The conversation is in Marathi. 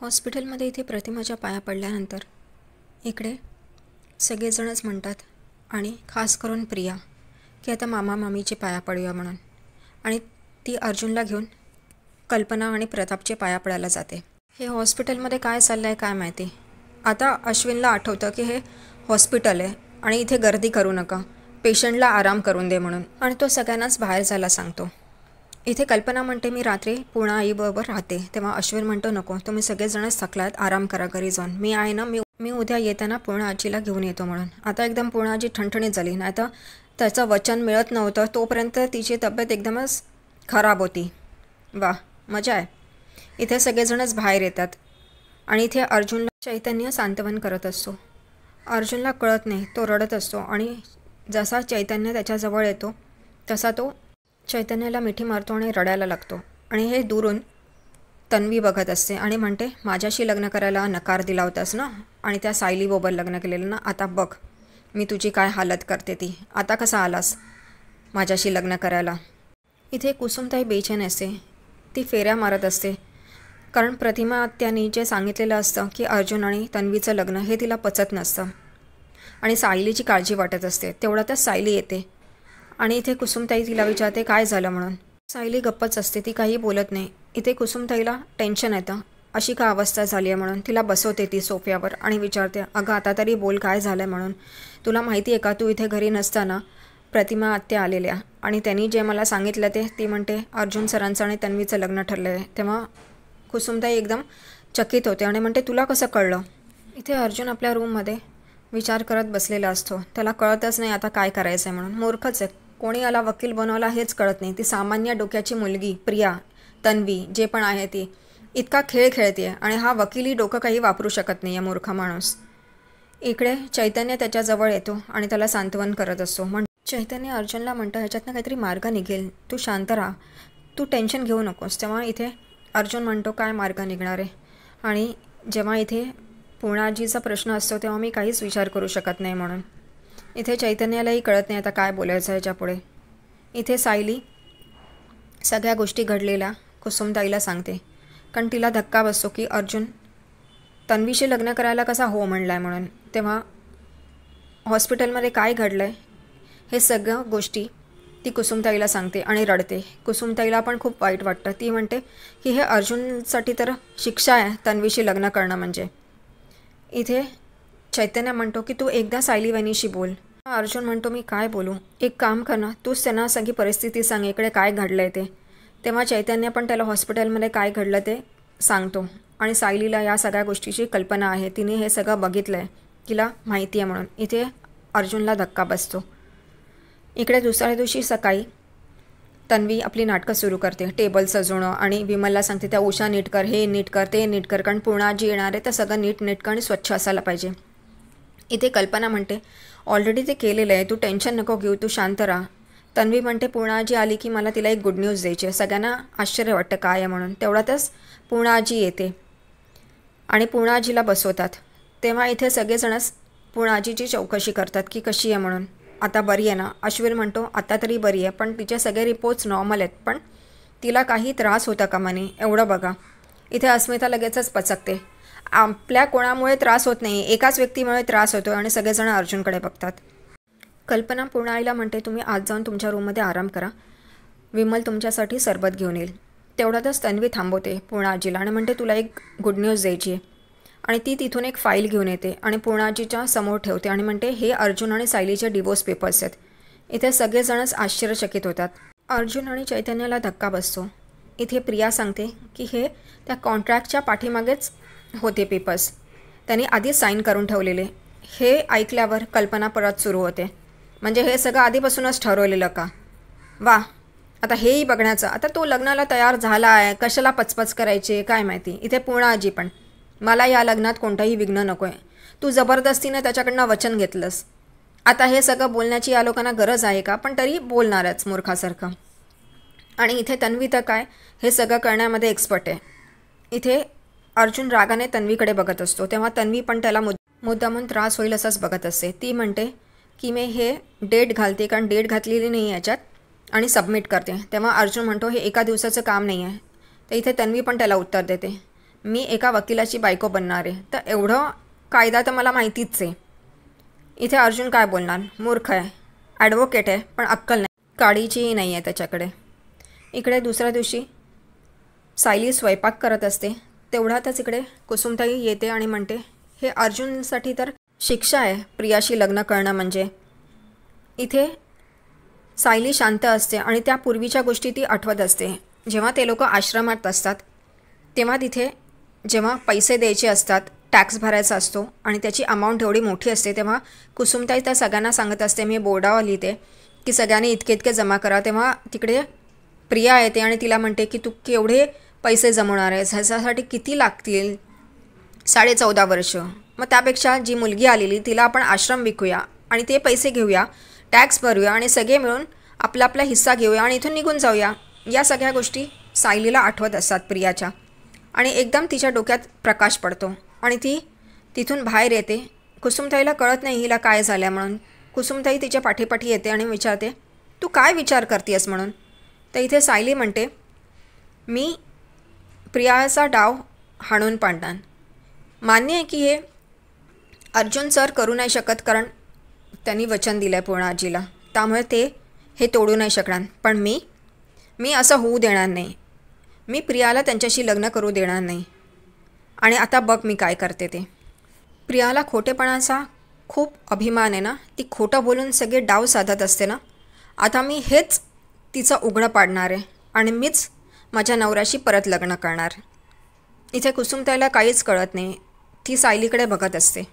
हॉस्पिटलमध्ये इथे प्रतिमाच्या पाया पडल्यानंतर इकडे सगळेजणच म्हणतात आणि खास करून प्रिया की आता मामा मामीचे पाया पडूया म्हणून, आणि ती अर्जुनला घेऊन कल्पना आणि प्रतापचे पाया पडायला जाते. हे हॉस्पिटलमध्ये काय चाललं आहे काय माहिती. आता अश्विनला आठवतं की हे हॉस्पिटल आहे आणि इथे गर्दी करू नका, पेशंटला आराम करून दे म्हणून, आणि तो सगळ्यांनाच बाहेर जायला सांगतो. इथे कल्पना म्हणते मी रात्री पूर्ण आईबरोबर राहते, तेव्हा अश्विन म्हणतो नको, तुम्ही सगळेजणच थकलात, आराम करा घरी जाऊन, मी आहे ना, मी उद्या येताना पूर्ण आजीला घेऊन येतो म्हणून. आता एकदम पूर्ण आजी ठणठणीत झाली, नाही तर त्याचं वचन मिळत नव्हतं तोपर्यंत तिची तब्येत एकदमच खराब होती. वा, मजा आहे. इथे सगळेजणच बाहेर येतात आणि इथे अर्जुनला चैतन्य सांत्वन करत असतो. अर्जुनला कळत नाही, तो रडत असतो आणि जसा चैतन्य त्याच्याजवळ येतो तसा तो चैतन्याला मिठी मारतो आणि रडायला लागतो. आणि हे दूरून तन्वी बघत असते आणि म्हणते माझ्याशी लग्न करायला नकार दिला होतास ना, आणि त्या सायलीबरोबर लग्न केलेलं ना, आता बघ मी तुझी काय हालत करते ती, आता कसा आलास माझ्याशी लग्न करायला. इथे कुसुमताई बेचैन असते, ती फेऱ्या मारत असते, कारण प्रतिमा त्यांनी जे सांगितलेलं असतं की अर्जुन आणि तन्वीचं लग्न हे तिला पचत नसतं आणि सायलीची काळजी वाटत असते. तेवढ्यातच सायली येते आणि इथे कुसुमताई तिला विचारते काय झालं म्हणून. सायली गप्पच असते, ती काही बोलत नाही. इथे कुसुमताईला टेन्शन येतं, अशी का अवस्था झाली आहे म्हणून. तिला बसवते ती सोफ्यावर आणि विचारते अगं आता तरी बोल काय झालं आहे म्हणून. तुला माहिती आहे का तू इथे घरी नसताना प्रतिमा आत्या आलेल्या आणि त्यांनी जे मला सांगितलं ते ती म्हणते अर्जुन सरांचं आणि तन्वीचं लग्न ठरलं आहे. तेव्हा कुसुमताई एकदम चकित होते आणि म्हणते तुला कसं कळलं. इथे अर्जुन आपल्या रूममध्ये विचार करत बसलेला असतो, त्याला कळतच नाही आता काय करायचं आहे म्हणून. मूर्खच आहे, कोणी याला वकील बनवला हेच कळत नाही. ती सामान्य डोक्याची मुलगी प्रिया, तन्वी जे पण आहे ती इतका खेळ खेळते आणि हा वकीली डोकं काही वापरू शकत नाही आहे मूर्ख माणूस. इकडे चैतन्य त्याच्याजवळ येतो आणि त्याला सांत्वन करत असतो. चैतन्य अर्जुनला म्हणतं ह्याच्यातनं काहीतरी मार्ग निघेल, तू शांत राहा, तू टेन्शन घेऊ नकोस. तेव्हा इथे अर्जुन म्हणतो काय मार्ग निघणार आहे, आणि जेव्हा इथे पूर्णाजीचा प्रश्न असतो तेव्हा मी काहीच विचार करू शकत नाही म्हणून. इथे चैतन्यालाही कळत नाही आता काय बोलायचं ह्याच्या पुढे. इथे सायली सगळ्या गोष्टी घडलेल्या कुसुमताईला सांगते, कारण तिला धक्का बसतो की अर्जुन तन्वीशी लग्न करायला कसा हो म्हणला आहे म्हणून. तेव्हा हॉस्पिटलमध्ये काय घडलं आहे हे सगळ्या गोष्टी ती कुसुमताईला सांगते आणि रडते. कुसुमताईला पण खूप वाईट वाटतं. ती म्हणते की हे अर्जुनसाठी तर शिक्षा आहे तन्वीशी लग्न करणं म्हणजे. इथे चैतन्य म्हणतो की तू एकदा सायली वहिनीशी बोल. अर्जुन म्हणतो मी काय बोलू, एक काम कर ना, तूच त्यांना सगळी परिस्थिती सांग इकडे काय घडलं आहे ते. तेव्हा चैतन्य पण त्याला हॉस्पिटलमध्ये काय घडलं ते सांगतो आणि सायलीला या सगळ्या गोष्टीची कल्पना आहे, तिने हे सगळं बघितलं आहे, तिला माहिती आहे म्हणून. इथे अर्जुनला धक्का बसतो. इकडे दुसऱ्या दिवशी सकाळी तन्वी आपली नाटकं सुरू करते, टेबल सजवणं, आणि विमलला सांगते त्या उषा नीट कर, हे नीट कर, ते नीट कर, कारण पूर्णाजी येणार आहे तर सगळं नीट नेटकं आणि स्वच्छ असायला पाहिजे. इथे कल्पना म्हणते ऑलरेडी ते केलेलं आहे, तू टेन्शन नको घेऊ, तू शांत राहा. तन्वी म्हणते पूर्णाजी आली की मला तिला एक गुड न्यूज द्यायची आहे. सगळ्यांना आश्चर्य वाटतं काय आहे म्हणून. तेवढ्यातच पूर्णाजी येते आणि पूर्णाजीला बसवतात. तेव्हा इथे सगळेजणच पूर्णाजीची चौकशी करतात की कशी आहे म्हणून, आता बरी आहे ना. अश्विन म्हणतो आता तरी बरी आहे, पण तिचे सगळे रिपोर्ट्स नॉर्मल आहेत, पण तिला काही त्रास होता कामा नये एवढं बघा. इथे अस्मिता लगेचच पचकते, आपल्या कोणामुळे त्रास होत नाही, एकाच व्यक्तीमुळे त्रास होतो, आणि सगळेजण अर्जुनकडे बघतात. कल्पना पूर्णाईला म्हणते तुम्ही आज जाऊन तुमच्या रूममध्ये आराम करा, विमल तुमच्यासाठी सरबत घेऊन येईल. तेवढ्यातच तन्वी थांबवते पूर्णाजीला आणि म्हणते तुला एक गुड न्यूज द्यायची आहे, आणि ती तिथून एक फाईल घेऊन येते आणि पूर्णाजीच्या समोर ठेवते आणि म्हणते हे अर्जुन आणि सायलीचे डिवोर्स पेपर्स आहेत. इथे सगळेजणच आश्चर्यचकित होतात. अर्जुन आणि चैतन्याला धक्का बसतो. इथे प्रिया सांगते की हे त्या कॉन्ट्रॅक्टच्या पाठीमागेच होते पेपर्स, त्यांनी आधीच साईन करून ठेवलेले. हे ऐकल्यावर कल्पना परत सुरू होते, म्हणजे हे सगळं आधीपासूनच ठरवलेलं का. वा, आता हेही बघण्याचं. आता तो लग्नाला तयार झाला आहे, कशाला पचपच करायचे काय माहिती. इथे पूर्णाजी पण मला या लग्नात कोणताही विघ्न नको आहे, तू जबरदस्तीने त्याच्याकडनं वचन घेतलंस. आता हे सगळं बोलण्याची या लोकांना गरज आहे का, पण तरी बोलणारच मूर्खासारखं. आणि इथे तन्वी तर काय हे सगळं करण्यामध्ये एक्सपर्ट आहे. इथे अर्जुन रागाने तन्वीकडे बघत असतो, तेव्हा तन्वी पण त्याला मुद्दामून त्रास होईल असंच बघत असते. ती म्हणते की मी हे डेट घालते, कारण डेट घातलेली नाही याच्यात, आणि सबमिट करते. तेव्हा अर्जुन म्हणतो हे एका दिवसाचं काम नाही आहे. तर इथे तन्वी पण त्याला उत्तर देते, मी एका वकिलाची बायको बनणार आहे, तर एवढं कायदा तर मला माहितीच आहे. इथे अर्जुन काय बोलणार? मूर्ख आहे, ॲडव्होकेट आहे, पण अक्कल नाही, काडीचीही नाही आहे त्याच्याकडे. इकडे दुसऱ्या दिवशी सायली स्वयंपाक करत असते. तेवढ्यातच इकडे कुसुमताई येते आणि म्हणते, हे अर्जुनसाठी तर शिक्षा आहे प्रियाशी लग्न करणं म्हणजे. इथे सायली शांत असते आणि त्या पूर्वीच्या गोष्टी ती आठवत असते. जेव्हा ते लोक आश्रमात असतात तेव्हा तिथे जेव्हा पैसे द्यायचे असतात, टॅक्स भरायचा असतो आणि त्याची अमाऊंट एवढी मोठी असते, तेव्हा कुसुमताई त्या सगळ्यांना सांगत असते, मी बोर्डावर लिहिते की सगळ्यांनी इतके इतके जमा करा. तेव्हा तिकडे प्रिया येते आणि तिला म्हणते की तू केवढे पैसे जमवणार आहेस, ह्याच्यासाठी किती लागतील? 14.5 वर्ष. मग त्यापेक्षा जी मुलगी आलेली तिला आपण आश्रम विकूया आणि ते पैसे घेऊया, टॅक्स भरूया आणि सगळे मिळून आपला आपला हिस्सा घेऊया आणि इथून निघून जाऊया. या सगळ्या गोष्टी सायलीला आठवत असतात प्रियाच्या. आणि एकदम तिच्या डोक्यात प्रकाश पडतो आणि ती तिथून बाहेर येते. कुसुमताईला कळत नाही हिला काय झालं म्हणून. कुसुमताई तिच्या पाठीपाठी येते आणि विचारते, तू काय विचार करतेस म्हणून. तर इथे सायली म्हणते, मी प्रियाचा डाव हाणून पाडणार. मान्य आहे की हे अर्जुन सर करू नाही शकत, कारण त्यांनी वचन दिलं आहे पूर्ण आजीला, त्यामुळे ते हे तोडू नाही शकणार. पण मी असं होऊ देणार नाही. मी प्रियाला त्यांच्याशी लग्न करू देणार नाही. आणि आता बघ मी काय करते ते. प्रियाला खोटेपणाचा खूप अभिमान आहे ना, ती खोटं बोलून सगळे डाव साधत असते ना. आता मी हेच तिचं उघडं पाडणार आहे आणि मीच माझ्या नवऱ्याशी परत लग्न करणार. इथे कुसुमताईला काहीच कळत नाही. ती सायलीकडे बघत असते.